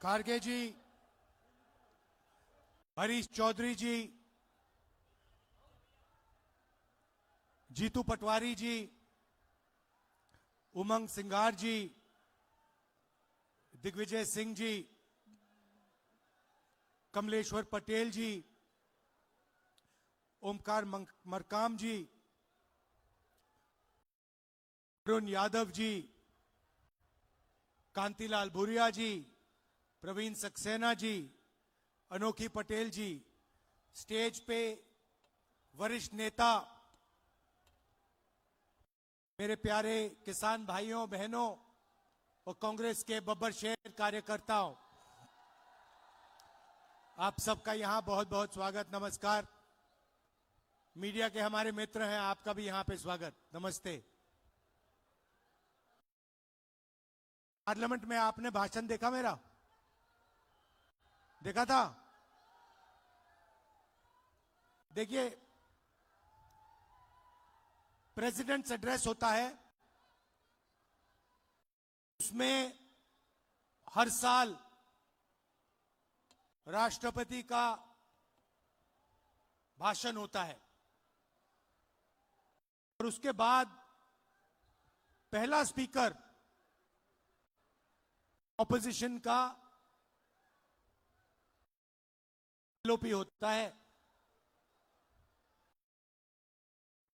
खारगे जी, हरीश चौधरी जी, जीतू पटवारी जी, उमंग सिंघार जी, दिग्विजय सिंह जी, कमलेश्वर पटेल जी, ओमकार मरकाम जी, अरुण यादव जी, कांतिलाल भूरिया जी, प्रवीण सक्सेना जी, अनोखी पटेल जी, स्टेज पे वरिष्ठ नेता, मेरे प्यारे किसान भाइयों बहनों और कांग्रेस के बब्बर शेर कार्यकर्ताओं, आप सबका यहां बहुत बहुत स्वागत, नमस्कार। मीडिया के हमारे मित्र हैं, आपका भी यहां पे स्वागत, नमस्ते। पार्लियामेंट में आपने भाषण देखा मेरा? देखा था? देखिए, प्रेसिडेंट्स एड्रेस होता है, उसमें हर साल राष्ट्रपति का भाषण होता है और उसके बाद पहला स्पीकर ऑपोजिशन का एलओपी होता है।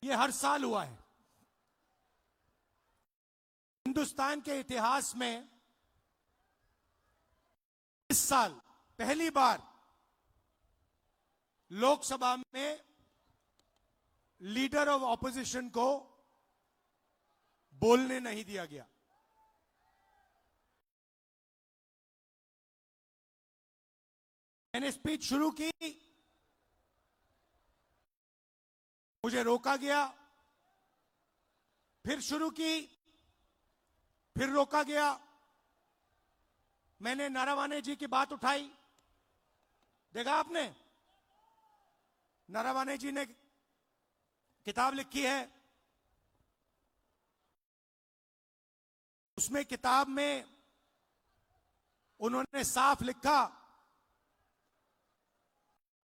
ये हर साल हुआ है। हिंदुस्तान के इतिहास में इस साल पहली बार लोकसभा में लीडर ऑफ ऑपोजिशन को बोलने नहीं दिया गया। मैंने स्पीच शुरू की, मुझे रोका गया, फिर शुरू की, फिर रोका गया। मैंने नारावाने जी की बात उठाई, देखा आपने? नारावाने जी ने किताब लिखी है, उसमें किताब में उन्होंने साफ लिखा,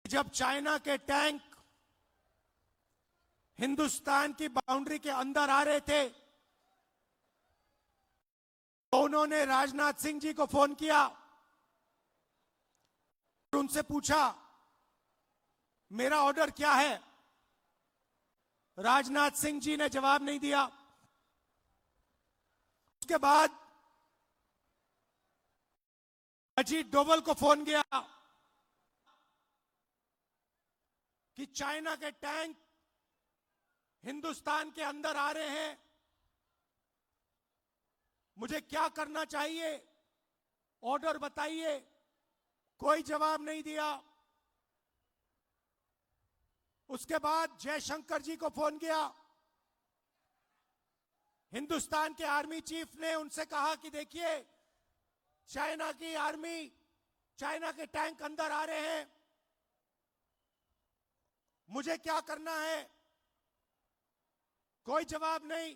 जब चाइना के टैंक हिंदुस्तान की बाउंड्री के अंदर आ रहे थे तो उन्होंने राजनाथ सिंह जी को फोन किया और उनसे पूछा मेरा ऑर्डर क्या है। राजनाथ सिंह जी ने जवाब नहीं दिया। उसके बाद अजीत डोभाल को फोन गया कि चाइना के टैंक हिंदुस्तान के अंदर आ रहे हैं, मुझे क्या करना चाहिए, ऑर्डर बताइए। कोई जवाब नहीं दिया। उसके बाद जयशंकर जी को फोन किया, हिंदुस्तान के आर्मी चीफ ने उनसे कहा कि देखिए चाइना की आर्मी, चाइना के टैंक अंदर आ रहे हैं, मुझे क्या करना है। कोई जवाब नहीं।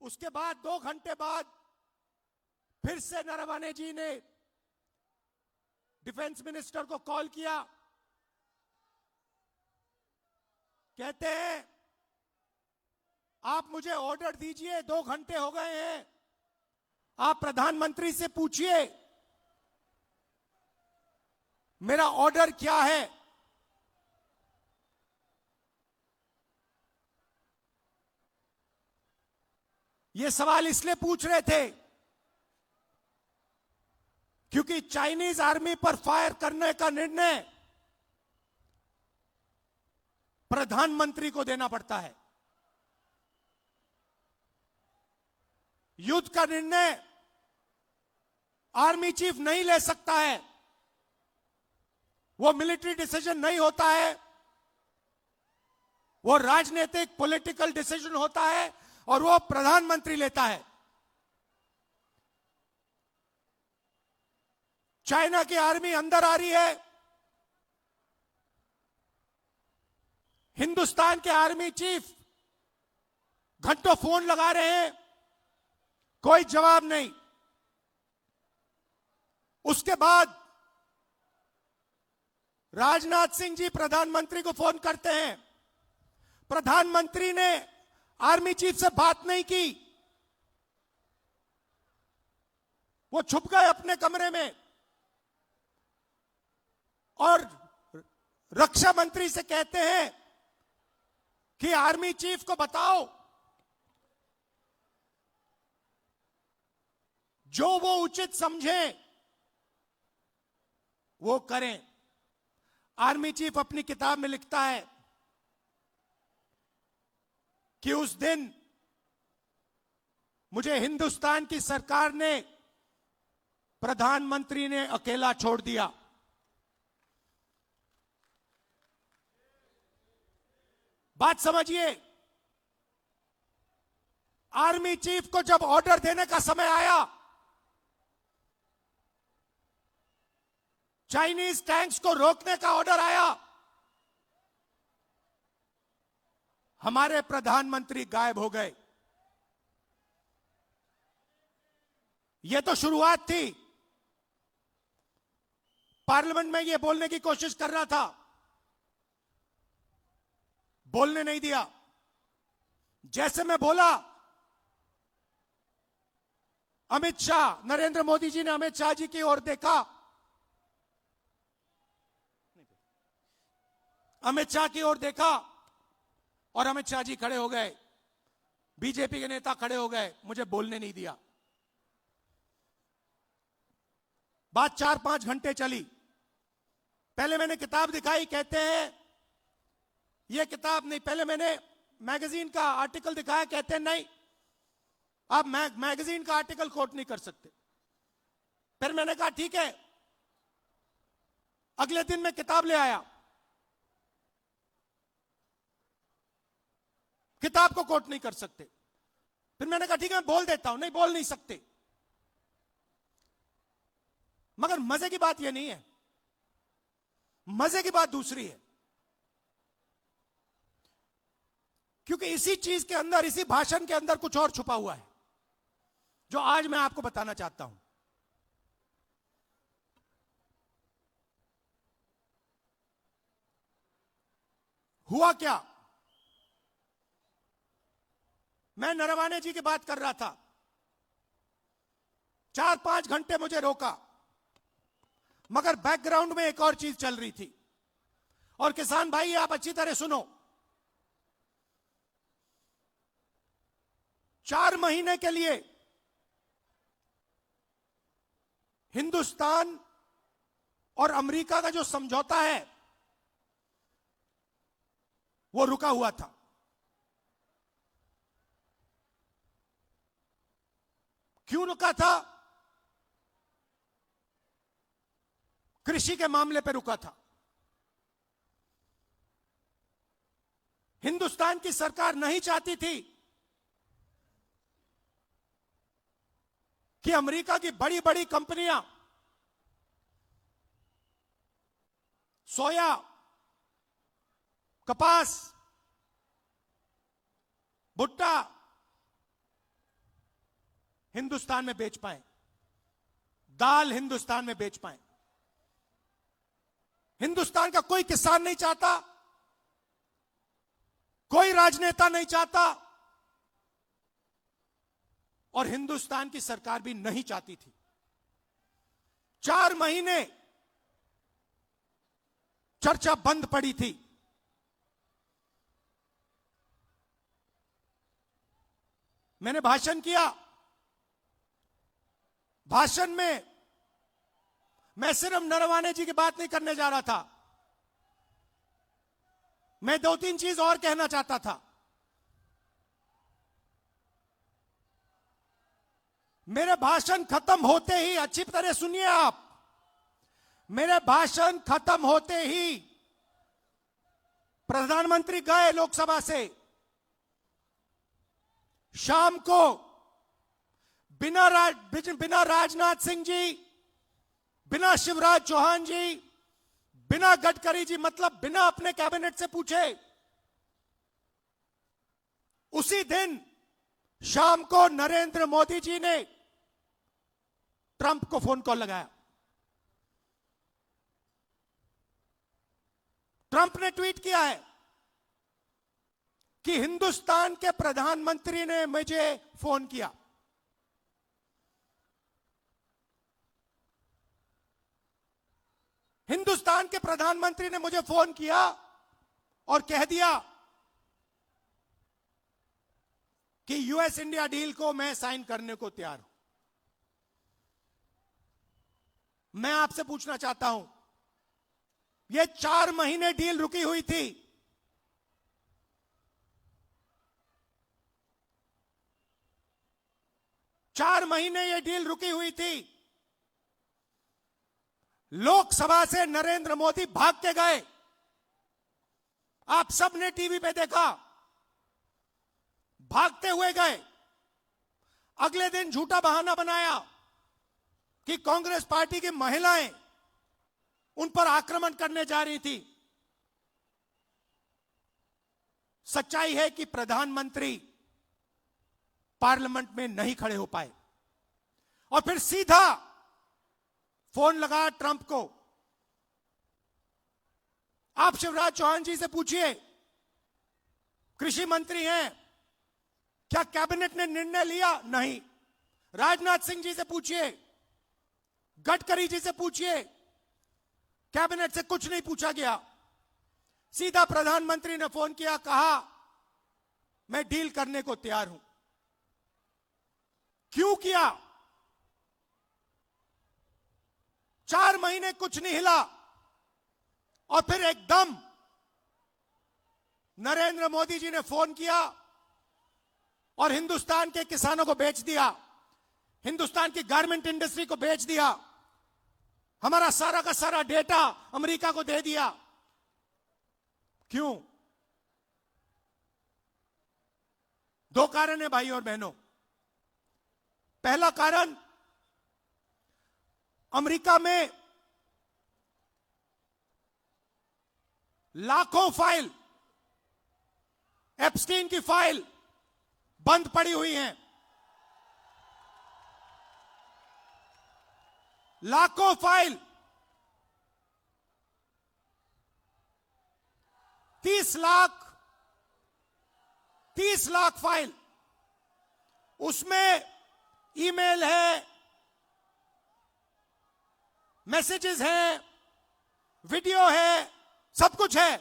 उसके बाद 2 घंटे बाद फिर से नारावाने जी ने डिफेंस मिनिस्टर को कॉल किया, कहते हैं आप मुझे ऑर्डर दीजिए, 2 घंटे हो गए हैं, आप प्रधानमंत्री से पूछिए मेरा ऑर्डर क्या है। ये सवाल इसलिए पूछ रहे थे क्योंकि चाइनीज आर्मी पर फायर करने का निर्णय प्रधानमंत्री को देना पड़ता है। युद्ध का निर्णय आर्मी चीफ नहीं ले सकता है, वो मिलिट्री डिसीजन नहीं होता है, वो राजनीतिक पॉलिटिकल डिसीजन होता है और वो प्रधानमंत्री लेता है। चाइना की आर्मी अंदर आ रही है, हिंदुस्तान के आर्मी चीफ घंटों फोन लगा रहे हैं, कोई जवाब नहीं। उसके बाद राजनाथ सिंह जी प्रधानमंत्री को फोन करते हैं। प्रधानमंत्री ने आर्मी चीफ से बात नहीं की, वो छुप गए अपने कमरे में और रक्षा मंत्री से कहते हैं कि आर्मी चीफ को बताओ जो वो उचित समझे वो करें। आर्मी चीफ अपनी किताब में लिखता है कि उस दिन मुझे हिंदुस्तान की सरकार ने, प्रधानमंत्री ने अकेला छोड़ दिया। बात समझिए, आर्मी चीफ को जब ऑर्डर देने का समय आया, चाइनीज टैंक्स को रोकने का ऑर्डर आया, हमारे प्रधानमंत्री गायब हो गए। यह तो शुरुआत थी। पार्लियामेंट में यह बोलने की कोशिश कर रहा था, बोलने नहीं दिया। जैसे मैं बोला, अमित शाह, नरेंद्र मोदी जी ने अमित शाह जी की ओर देखा, अमित शाह की ओर देखा और अमित शाह जी खड़े हो गए, बीजेपी के नेता खड़े हो गए, मुझे बोलने नहीं दिया। बात 4-5 घंटे चली। पहले मैंने किताब दिखाई, कहते हैं यह किताब नहीं, पहले मैंने मैगजीन का आर्टिकल दिखाया, कहते हैं नहीं आप मैगजीन का आर्टिकल कोट नहीं कर सकते। फिर मैंने कहा ठीक है। अगले दिन मैं किताब ले आया, किताब को कोट नहीं कर सकते। फिर मैंने कहा ठीक है मैं बोल देता हूं, नहीं बोल नहीं सकते। मगर मजे की बात यह नहीं है, मजे की बात दूसरी है। क्योंकि इसी चीज के अंदर, इसी भाषण के अंदर कुछ और छुपा हुआ है, जो आज मैं आपको बताना चाहता हूं। हुआ क्या, मैं नरवाने जी की बात कर रहा था, 4-5 घंटे मुझे रोका, मगर बैकग्राउंड में एक और चीज चल रही थी। और किसान भाई आप अच्छी तरह सुनो, 4 महीने के लिए हिंदुस्तान और अमेरिका का जो समझौता है वो रुका हुआ था। क्यों रुका था? कृषि के मामले पर रुका था। हिंदुस्तान की सरकार नहीं चाहती थी कि अमेरिका की बड़ी बड़ी कंपनियां सोया, कपास, भुट्टा हिंदुस्तान में बेच पाए, दाल हिंदुस्तान में बेच पाए। हिंदुस्तान का कोई किसान नहीं चाहता, कोई राजनेता नहीं चाहता, और हिंदुस्तान की सरकार भी नहीं चाहती थी। 4 महीने चर्चा बंद पड़ी थी। मैंने भाषण किया, भाषण में मैं सिर्फ नरवाने जी की बात नहीं करने जा रहा था, मैं 2-3 चीज और कहना चाहता था। मेरे भाषण खत्म होते ही, अच्छी तरह सुनिए आप, मेरे भाषण खत्म होते ही प्रधानमंत्री गए लोकसभा से। शाम को बिना राजनाथ सिंह जी, बिना शिवराज चौहान जी, बिना गडकरी जी, मतलब बिना अपने कैबिनेट से पूछे, उसी दिन शाम को नरेंद्र मोदी जी ने ट्रंप को फोन कॉल लगाया। ट्रंप ने ट्वीट किया है कि हिंदुस्तान के प्रधानमंत्री ने मुझे फोन किया। हिंदुस्तान के प्रधानमंत्री ने मुझे फोन किया और कह दिया कि यूएस इंडिया डील को मैं साइन करने को तैयार हूं। मैं आपसे पूछना चाहता हूं, यह 4 महीने डील रुकी हुई थी। चार महीने यह डील रुकी हुई थी। लोकसभा से नरेंद्र मोदी भाग के गए। आप सबने टीवी पे देखा, भागते हुए गए। अगले दिन झूठा बहाना बनाया कि कांग्रेस पार्टी की महिलाएं उन पर आक्रमण करने जा रही थी। सच्चाई है कि प्रधानमंत्री पार्लियामेंट में नहीं खड़े हो पाए और फिर सीधा फोन लगा ट्रंप को। आप शिवराज चौहान जी से पूछिए, कृषि मंत्री हैं, क्या कैबिनेट ने निर्णय लिया? नहीं। राजनाथ सिंह जी से पूछिए, गडकरी जी से पूछिए, कैबिनेट से कुछ नहीं पूछा गया। सीधा प्रधानमंत्री ने फोन किया, कहा मैं डील करने को तैयार हूं। क्यों किया? 4 महीने कुछ नहीं हिला और फिर एकदम नरेंद्र मोदी जी ने फोन किया और हिंदुस्तान के किसानों को बेच दिया, हिंदुस्तान की गारमेंट इंडस्ट्री को बेच दिया, हमारा सारा का सारा डेटा अमेरिका को दे दिया। क्यों? 2 कारण है भाई और बहनों। पहला कारण, अमेरिका में लाखों फाइल, एप्स्टीन की फाइल बंद पड़ी हुई हैं। लाखों फाइल, 30 लाख फाइल, उसमें ईमेल है, मैसेजेस हैं, वीडियो है, सब कुछ है।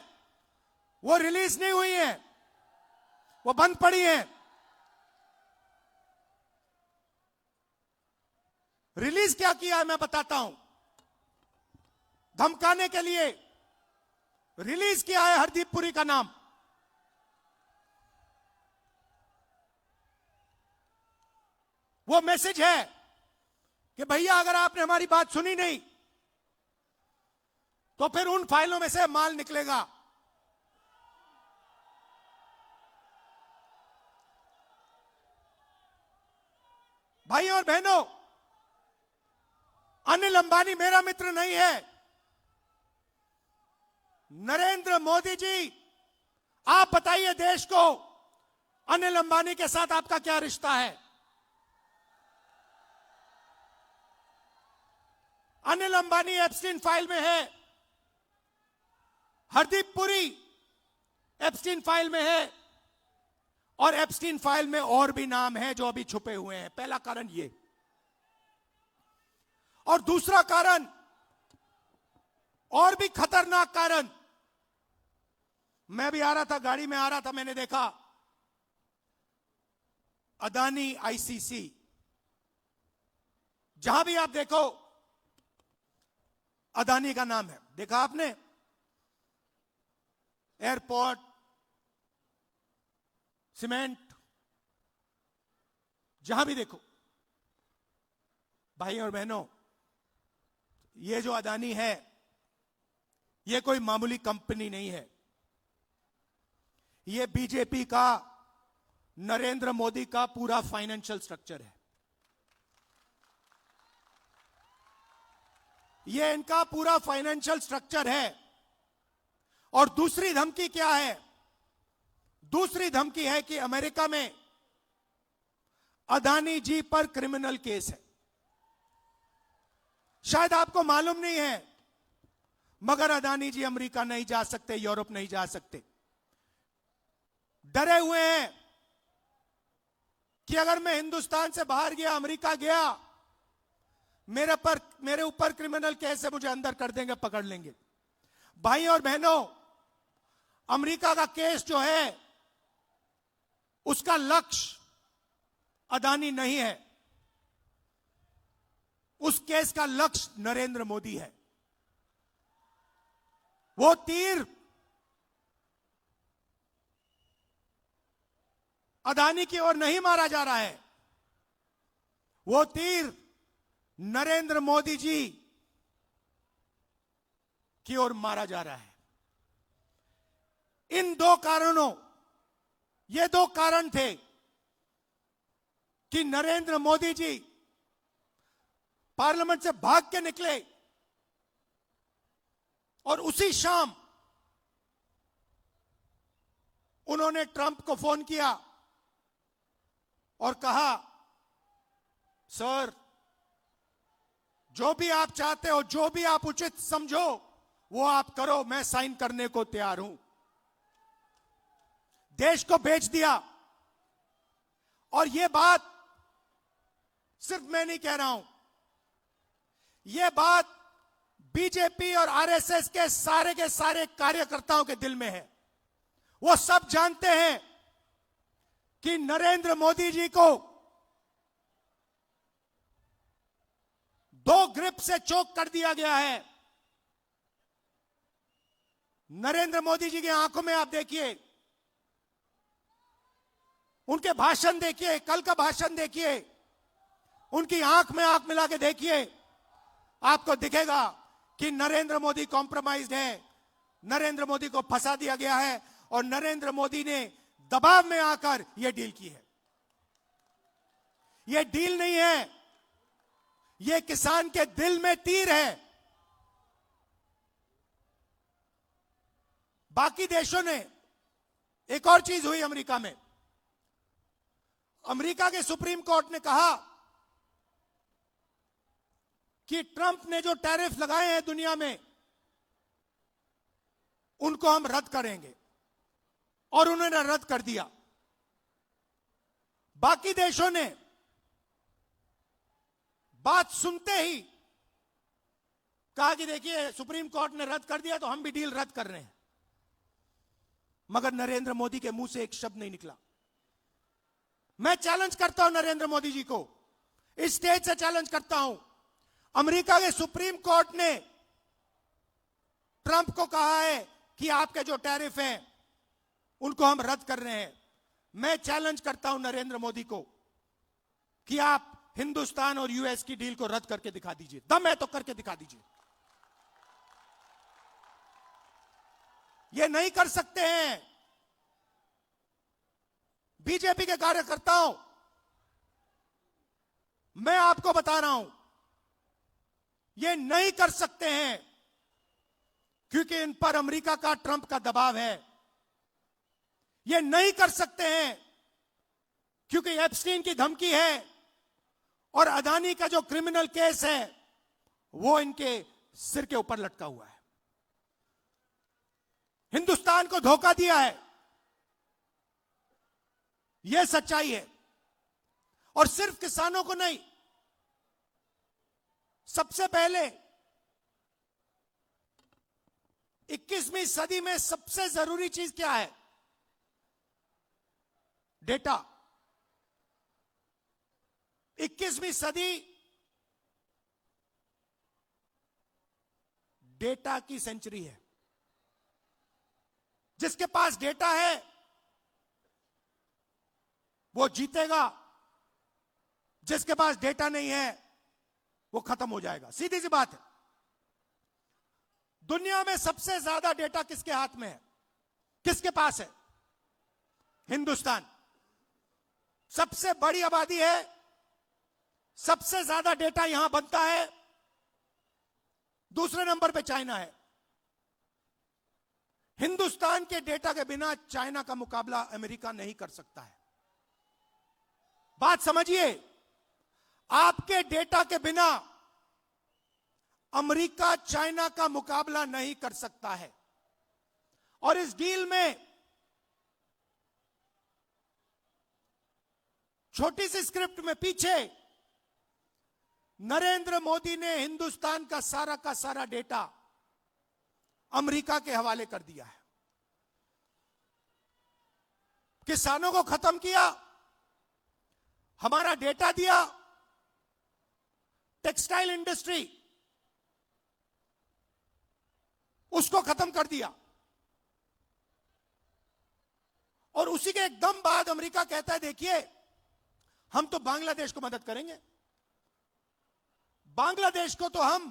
वो रिलीज नहीं हुई है, वो बंद पड़ी है। रिलीज क्या किया है मैं बताता हूं। धमकाने के लिए रिलीज किया है हरदीप पुरी का नाम। वो मैसेज है कि भैया अगर आपने हमारी बात सुनी नहीं तो फिर उन फाइलों में से माल निकलेगा। भाई और बहनों, अनिल अंबानी मेरा मित्र नहीं है। नरेंद्र मोदी जी, आप बताइए देश को, अनिल अंबानी के साथ आपका क्या रिश्ता है? अनिल अंबानी एप्स्टीन फाइल में है, हरदीप पुरी एप्स्टीन फाइल में है, और एप्स्टीन फाइल में और भी नाम है जो अभी छुपे हुए हैं। पहला कारण ये। और दूसरा कारण, और भी खतरनाक कारण, मैं भी आ रहा था, गाड़ी में आ रहा था, मैंने देखा अदानी आईसीसी, जहां भी आप देखो अदानी का नाम है। देखा आपने? एयरपोर्ट, सीमेंट, जहां भी देखो। भाई और बहनों, ये जो अदानी है, ये कोई मामूली कंपनी नहीं है। ये बीजेपी का, नरेंद्र मोदी का पूरा फाइनेंशियल स्ट्रक्चर है। ये इनका पूरा फाइनेंशियल स्ट्रक्चर है। और दूसरी धमकी क्या है? दूसरी धमकी है कि अमेरिका में अदानी जी पर क्रिमिनल केस है। शायद आपको मालूम नहीं है, मगर अदानी जी अमेरिका नहीं जा सकते, यूरोप नहीं जा सकते। डरे हुए हैं कि अगर मैं हिंदुस्तान से बाहर गया, अमेरिका गया, मेरे ऊपर क्रिमिनल केस है, मुझे अंदर कर देंगे, पकड़ लेंगे। भाई और बहनों, अमेरिका का केस जो है उसका लक्ष्य अदानी नहीं है, उस केस का लक्ष्य नरेंद्र मोदी है। वो तीर अदानी की ओर नहीं मारा जा रहा है, वो तीर नरेंद्र मोदी जी की ओर मारा जा रहा है। इन दो कारणों, ये दो कारण थे कि नरेंद्र मोदी जी पार्लियामेंट से भाग के निकले और उसी शाम उन्होंने ट्रंप को फोन किया और कहा, सर जो भी आप चाहते हो, जो भी आप उचित समझो वो आप करो, मैं साइन करने को तैयार हूं। देश को बेच दिया। और यह बात सिर्फ मैं नहीं कह रहा हूं, यह बात बीजेपी और आरएसएस के सारे कार्यकर्ताओं के दिल में है। वो सब जानते हैं कि नरेंद्र मोदी जी को दो ग्रिप से चोक कर दिया गया है। नरेंद्र मोदी जी की आंखों में आप देखिए, उनके भाषण देखिए, कल का भाषण देखिए, उनकी आंख में आंख मिला के देखिए, आपको दिखेगा कि नरेंद्र मोदी कॉम्प्रोमाइज्ड है, नरेंद्र मोदी को फंसा दिया गया है और नरेंद्र मोदी ने दबाव में आकर यह डील की है। यह डील नहीं है, यह किसान के दिल में तीर है। बाकी देशों ने, एक और चीज हुई अमेरिका में, अमेरिका के सुप्रीम कोर्ट ने कहा कि ट्रंप ने जो टैरिफ लगाए हैं दुनिया में, उनको हम रद्द करेंगे, और उन्होंने रद्द कर दिया। बाकी देशों ने बात सुनते ही कहा कि देखिए सुप्रीम कोर्ट ने रद्द कर दिया तो हम भी डील रद्द कर रहे हैं। मगर नरेंद्र मोदी के मुंह से एक शब्द नहीं निकला। मैं चैलेंज करता हूं नरेंद्र मोदी जी को, इस स्टेज से चैलेंज करता हूं। अमेरिका के सुप्रीम कोर्ट ने ट्रंप को कहा है कि आपके जो टैरिफ हैं उनको हम रद्द कर रहे हैं। मैं चैलेंज करता हूं नरेंद्र मोदी को कि आप हिंदुस्तान और यूएस की डील को रद्द करके दिखा दीजिए। दम है तो करके दिखा दीजिए। ये नहीं कर सकते हैं। बीजेपी के कार्यकर्ताओं, मैं आपको बता रहा हूं, ये नहीं कर सकते हैं क्योंकि इन पर अमेरिका का, ट्रंप का दबाव है। ये नहीं कर सकते हैं क्योंकि एप्स्टीन की धमकी है और अदानी का जो क्रिमिनल केस है वो इनके सिर के ऊपर लटका हुआ है। हिंदुस्तान को धोखा दिया है, यह सच्चाई है। और सिर्फ किसानों को नहीं, सबसे पहले 21वीं सदी में सबसे जरूरी चीज क्या है? डेटा। 21वीं सदी डेटा की सेंचुरी है। जिसके पास डेटा है वो जीतेगा, जिसके पास डेटा नहीं है वो खत्म हो जाएगा। सीधी सी बात है। दुनिया में सबसे ज्यादा डेटा किसके हाथ में है? किसके पास है? हिंदुस्तान। सबसे बड़ी आबादी है, सबसे ज्यादा डेटा यहां बनता है। दूसरे नंबर पे चाइना है। हिंदुस्तान के डेटा के बिना चाइना का मुकाबला अमेरिका नहीं कर सकता है। बात समझिए, आपके डेटा के बिना अमेरिका चाइना का मुकाबला नहीं कर सकता है। और इस डील में छोटी सी स्क्रिप्ट में पीछे नरेंद्र मोदी ने हिंदुस्तान का सारा डेटा अमेरिका के हवाले कर दिया है। किसानों को खत्म किया, हमारा डेटा दिया, टेक्सटाइल इंडस्ट्री उसको खत्म कर दिया। और उसी के एकदम बाद अमेरिका कहता है देखिए हम तो बांग्लादेश को मदद करेंगे, बांग्लादेश को तो हम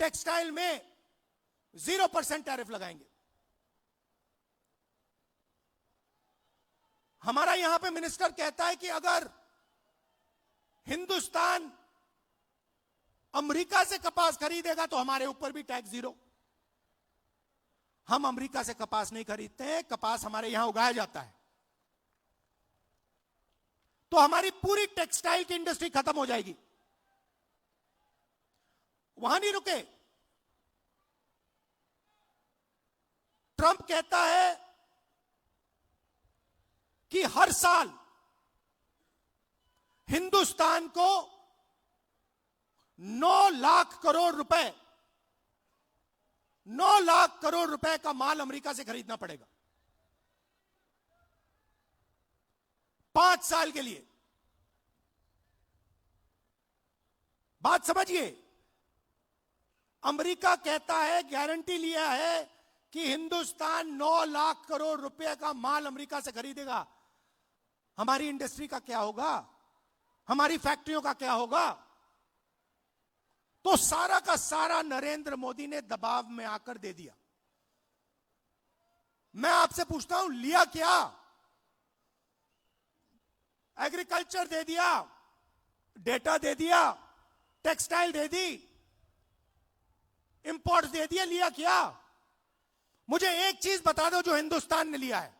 टेक्सटाइल में 0% टैरिफ लगाएंगे। हमारा यहां पे मिनिस्टर कहता है कि अगर हिंदुस्तान अमेरिका से कपास खरीदेगा तो हमारे ऊपर भी टैक्स 0। हम अमेरिका से कपास नहीं खरीदते हैं, कपास हमारे यहां उगाया जाता है। तो हमारी पूरी टेक्सटाइल की इंडस्ट्री खत्म हो जाएगी। वहां नहीं रुके, ट्रंप कहता है कि हर साल हिंदुस्तान को 9 लाख करोड़ रुपए 9 लाख करोड़ रुपए का माल अमेरिका से खरीदना पड़ेगा 5 साल के लिए। बात समझिए, अमेरिका कहता है, गारंटी लिया है कि हिंदुस्तान 9 लाख करोड़ रुपए का माल अमेरिका से खरीदेगा। हमारी इंडस्ट्री का क्या होगा, हमारी फैक्ट्रियों का क्या होगा? तो सारा का सारा नरेंद्र मोदी ने दबाव में आकर दे दिया। मैं आपसे पूछता हूं, लिया क्या? एग्रीकल्चर दे दिया, डेटा दे दिया, टेक्सटाइल दे दी, इंपोर्ट दे दिया, लिया क्या? मुझे एक चीज बता दो जो हिंदुस्तान ने लिया है,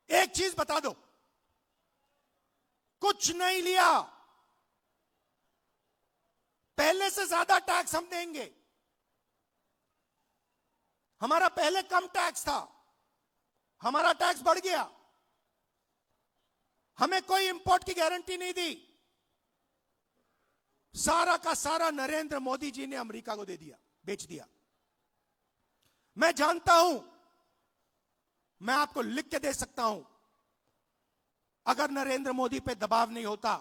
एक चीज बता दो। कुछ नहीं लिया। पहले से ज्यादा टैक्स हम देंगे। हमारा पहले कम टैक्स था, हमारा टैक्स बढ़ गया। हमें कोई इंपोर्ट की गारंटी नहीं दी। सारा का सारा नरेंद्र मोदी जी ने अमेरिका को दे दिया, बेच दिया। मैं जानता हूं, मैं आपको लिख के दे सकता हूं, अगर नरेंद्र मोदी पे दबाव नहीं होता,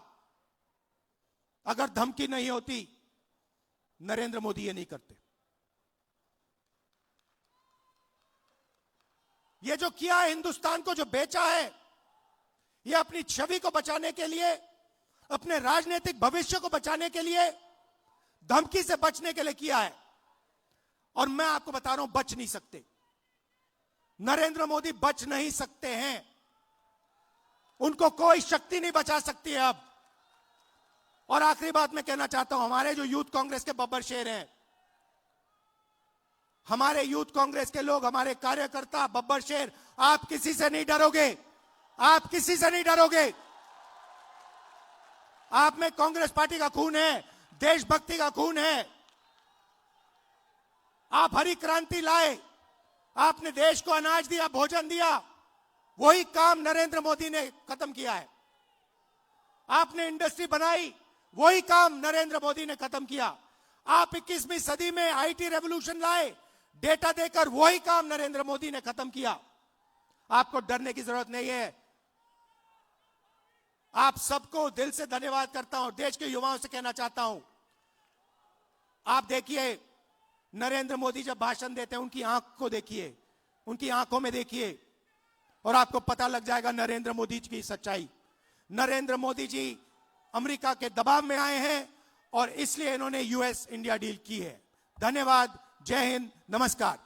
अगर धमकी नहीं होती, नरेंद्र मोदी ये नहीं करते। ये जो किया है, हिंदुस्तान को जो बेचा है, ये अपनी छवि को बचाने के लिए, अपने राजनीतिक भविष्य को बचाने के लिए, धमकी से बचने के लिए किया है। और मैं आपको बता रहा हूं, बच नहीं सकते। नरेंद्र मोदी बच नहीं सकते हैं। उनको कोई शक्ति नहीं बचा सकती है अब। और आखिरी बात मैं कहना चाहता हूं, हमारे जो यूथ कांग्रेस के बब्बर शेर हैं, हमारे यूथ कांग्रेस के लोग, हमारे कार्यकर्ता बब्बर शेर, आप किसी से नहीं डरोगे, आप किसी से नहीं डरोगे। आप में कांग्रेस पार्टी का खून है, देशभक्ति का खून है। आप हरी क्रांति लाए, आपने देश को अनाज दिया, भोजन दिया, वही काम नरेंद्र मोदी ने खत्म किया है। आपने इंडस्ट्री बनाई, वही काम नरेंद्र मोदी ने खत्म किया। आप 21वीं सदी में आईटी रेवोल्यूशन लाए, डेटा देकर, वही काम नरेंद्र मोदी ने खत्म किया। आपको डरने की जरूरत नहीं है। आप सबको दिल से धन्यवाद करता हूं। देश के युवाओं से कहना चाहता हूं, आप देखिए, नरेंद्र मोदी जब भाषण देते हैं, उनकी आंख को देखिए, उनकी आंखों में देखिए, और आपको पता लग जाएगा नरेंद्र मोदी जी की सच्चाई। नरेंद्र मोदी जी अमेरिका के दबाव में आए हैं और इसलिए इन्होंने यूएस इंडिया डील की है। धन्यवाद, जय हिंद, नमस्कार।